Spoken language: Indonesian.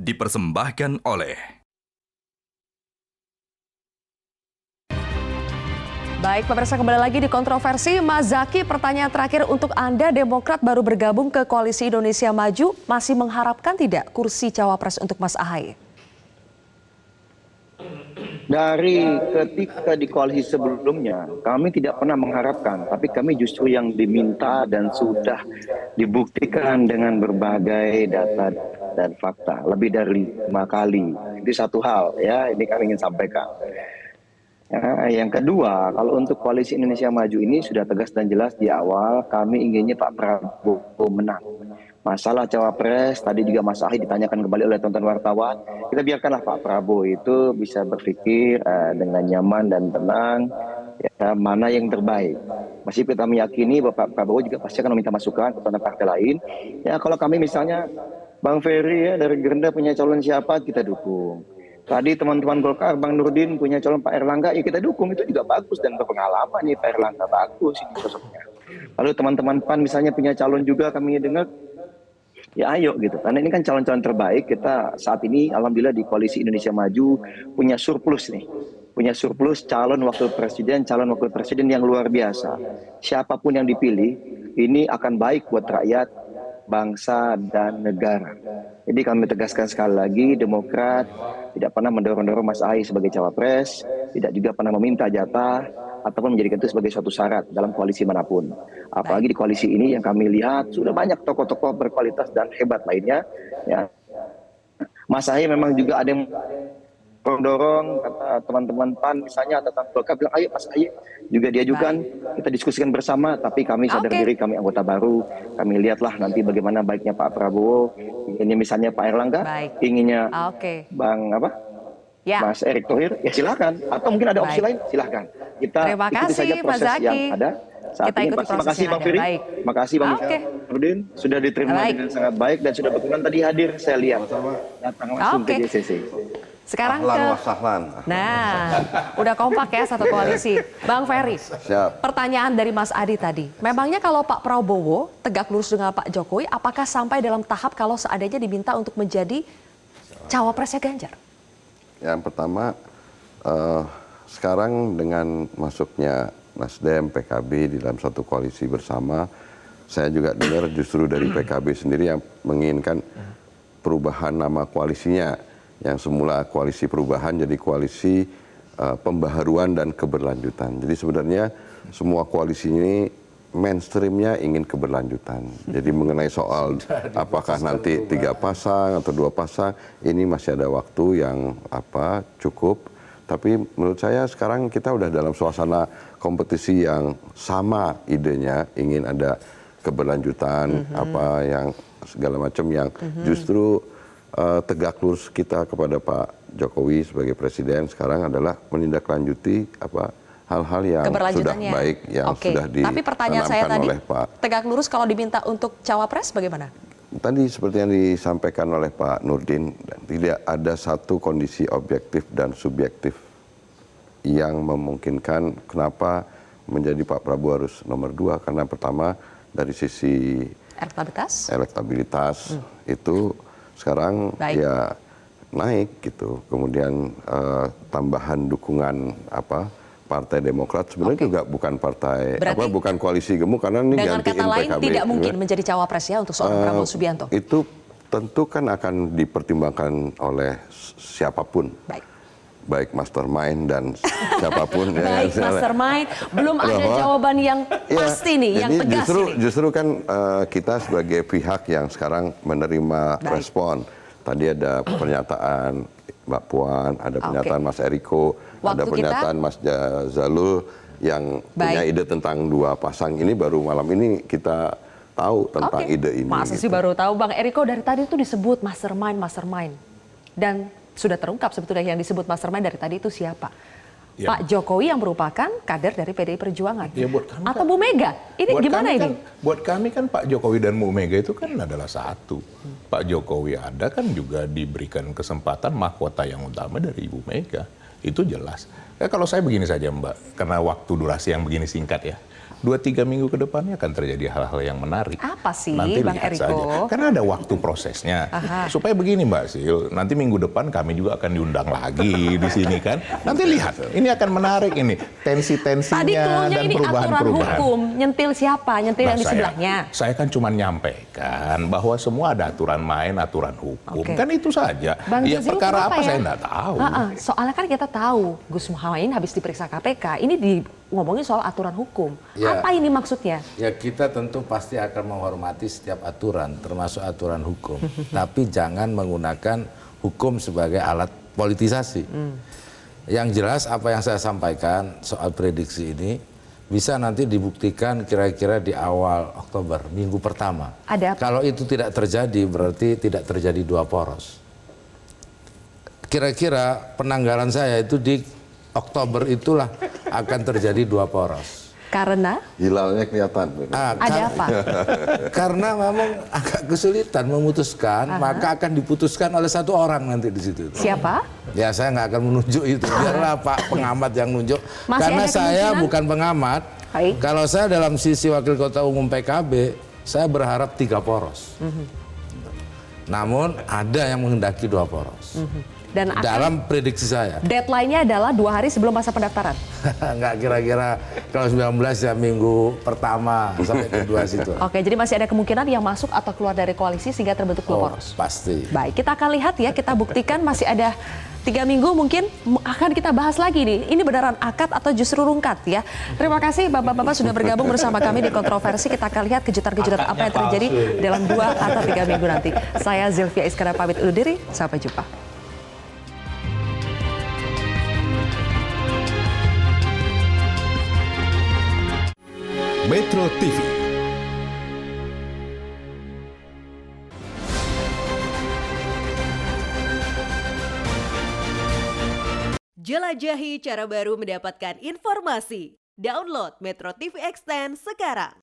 dipersembahkan oleh Baik, pemirsa, kembali lagi di Kontroversi. Mas Zaky, pertanyaan terakhir untuk Anda. Demokrat baru bergabung ke Koalisi Indonesia Maju, masih mengharapkan tidak kursi cawapres untuk Mas Ahaye? Dari ketika di koalisi sebelumnya, kami tidak pernah mengharapkan, tapi kami justru yang diminta dan sudah dibuktikan dengan berbagai data dan fakta, lebih dari 5 kali. Itu satu hal, ya, ini kami ingin sampaikan. Yang kedua, kalau untuk Koalisi Indonesia Maju ini sudah tegas dan jelas di awal, kami inginnya Pak Prabowo menang. Masalah cawapres, tadi juga Mas Ahaye ditanyakan kembali oleh teman-teman wartawan, kita biarkanlah Pak Prabowo itu bisa berpikir dengan nyaman dan tenang, ya, mana yang terbaik. Masih kita meyakini bahwa Pak Prabowo juga pasti akan meminta masukan kepada partai lain. Ya, kalau kami misalnya, Bang Ferry ya, dari Gerindra punya calon siapa, kita dukung. Tadi teman-teman Golkar, Bang Nurdin punya calon Pak Erlangga, ya kita dukung, itu juga bagus dan berpengalaman nih Pak Erlangga, bagus ini sosoknya. Lalu teman-teman PAN misalnya punya calon juga, kami dengar, ya ayo gitu, karena ini kan calon-calon terbaik. Kita saat ini alhamdulillah di Koalisi Indonesia Maju punya surplus nih, punya surplus calon wakil presiden yang luar biasa. Siapapun yang dipilih, ini akan baik buat rakyat, bangsa, dan negara. Jadi kami tegaskan sekali lagi, Demokrat tidak pernah mendorong-dorong Mas Ahaye sebagai cawapres, tidak juga pernah meminta jatah, ataupun menjadikan itu sebagai suatu syarat dalam koalisi manapun. Apalagi di koalisi ini yang kami lihat sudah banyak tokoh-tokoh berkualitas dan hebat lainnya. Ya. Mas Ahaye memang juga ada yang dorong, kata teman-teman PAN misalnya, atau teman Golkar bilang, ayo Mas Ahaye juga diajukan, kita diskusikan bersama, tapi kami sadar diri, kami anggota baru, kami lihatlah nanti bagaimana baiknya Pak Prabowo, ini misalnya Pak Erlangga, inginnya Bang Mas Erick Thohir, ya silakan, atau mungkin ada opsi lain, silakan. Kita ikuti saja proses yang ada saat ini. Terima kasih Bang Ferry, terima kasih Bang Nurdin, sudah diterima dengan sangat baik dan sudah berkenan tadi hadir, saya lihat datang langsung ke JCC. Sekarang udah kompak ya satu koalisi. Bang Ferry, pertanyaan dari Mas Adi tadi. Memangnya kalau Pak Prabowo tegak lurus dengan Pak Jokowi, apakah sampai dalam tahap kalau seandainya diminta untuk menjadi cawapresnya Ganjar? Yang pertama, sekarang dengan masuknya Nasdem, PKB di dalam satu koalisi bersama, saya juga dengar justru dari PKB sendiri yang menginginkan perubahan nama koalisinya. Yang semula koalisi perubahan jadi koalisi pembaharuan dan keberlanjutan. Jadi sebenarnya semua koalisi ini mainstreamnya ingin keberlanjutan. Jadi mengenai soal apakah nanti 3 pasang atau 2 pasang, ini masih ada waktu yang cukup. Tapi menurut saya sekarang kita udah dalam suasana kompetisi yang sama idenya, ingin ada keberlanjutan, yang segala macam yang justru tegak lurus kita kepada Pak Jokowi sebagai presiden sekarang adalah menindaklanjuti hal-hal yang sudah baik yang sudah ditanamkan oleh Pak. Tegak lurus kalau diminta untuk cawapres bagaimana? Tadi seperti yang disampaikan oleh Pak Nurdin, tidak ada satu kondisi objektif dan subjektif yang memungkinkan kenapa menjadi Pak Prabowo harus nomor 2, karena pertama dari sisi elektabilitas itu sekarang ya naik gitu. Kemudian tambahan dukungan Partai Demokrat sebenarnya juga bukan partai bukan koalisi gemuk, karena ini dengan gantiin kata lain PKB, tidak mungkin menjadi cawapres ya untuk seorang Prabowo Subianto. Itu tentu kan akan dipertimbangkan oleh siapapun. Baik mastermind dan siapapun. Baik mastermind, belum ada jawaban yang pasti nih, yang tegas ini. Justru kan kita sebagai pihak yang sekarang menerima respon. Tadi ada pernyataan Mbak Puan, ada pernyataan Mas Eriko, ada pernyataan Mas Zalul yang punya ide tentang 2 pasang. Ini baru malam ini kita tahu tentang ide ini. Masa sih baru tahu, Bang Eriko, dari tadi itu disebut mastermind. Dan sudah terungkap sebetulnya yang disebut mastermind dari tadi itu siapa. Ya. Pak Jokowi yang merupakan kader dari PDI Perjuangan. Ya, buat kami atau Bu Mega. Ini gimana ini? Buat kami kan Pak Jokowi dan Bu Mega itu kan adalah satu. Pak Jokowi ada kan juga diberikan kesempatan mahkota yang utama dari Ibu Mega. Itu jelas. Ya, kalau saya begini saja Mbak, karena waktu durasi yang begini singkat ya. 2-3 minggu ke depannya akan terjadi hal-hal yang menarik. Apa sih, Nanti Bang lihat Eriko? saja. Karena ada waktu prosesnya. Supaya begini Mbak Sil, nanti minggu depan kami juga akan diundang lagi di sini kan. Nanti lihat, ini akan menarik ini tensi-tensinya Tadi keluarnya dan ini aturan perubahan-perubahan. hukum, nyentil siapa? Nyentil yang di Nah, sebelahnya. Saya kan cuma nyampaikan bahwa semua ada aturan main, aturan hukum. Oke. Kan itu saja. Bang Ya Jazil, perkara kenapa apa ya? saya nggak tahu. Soalnya kan kita tahu Gus Muhaymin habis diperiksa KPK, ini ngomongin soal aturan hukum. Ya. Apa ini maksudnya? Ya kita tentu pasti akan menghormati setiap aturan, termasuk aturan hukum. Tapi jangan menggunakan hukum sebagai alat politisasi. Yang jelas apa yang saya sampaikan soal prediksi ini bisa nanti dibuktikan kira-kira di awal Oktober, minggu pertama. Ada apa? Kalau itu tidak terjadi berarti tidak terjadi 2 poros. Kira-kira penanggalan saya itu di Oktober itulah akan terjadi 2 poros. Karena Hilalnya kelihatan. ada apa? Karena memang agak kesulitan memutuskan, maka akan diputuskan oleh 1 orang nanti di situ. Siapa? Ya saya nggak akan menunjuk itu, biarlah Pak pengamat yang nunjuk. Masih Karena ada saya kemungkinan? bukan pengamat. Baik. Kalau saya dalam sisi wakil ketua umum PKB, saya berharap 3 poros. Namun ada yang menghendaki 2 poros. Dan akan Dalam prediksi saya. deadline-nya adalah 2 hari sebelum masa pendaftaran. Nggak kira-kira kalau 19 ya minggu pertama sampai kedua situ. Oke, jadi masih ada kemungkinan yang masuk atau keluar dari koalisi sehingga terbentuk 2 poros. Pasti. Baik, kita akan lihat ya, kita buktikan masih ada 3 minggu mungkin akan kita bahas lagi nih. Ini beneran akad atau justru rungkat ya. Terima kasih Bapak-Bapak sudah bergabung bersama kami di Kontroversi. Kita akan lihat kejutan-kejutan apa yang terjadi dalam 2 atau 3 minggu nanti. Saya Zilvia Iskandar pamit undur diri, sampai jumpa. Metro TV. Jelajahi cara baru mendapatkan informasi. Download Metro TV Extend sekarang.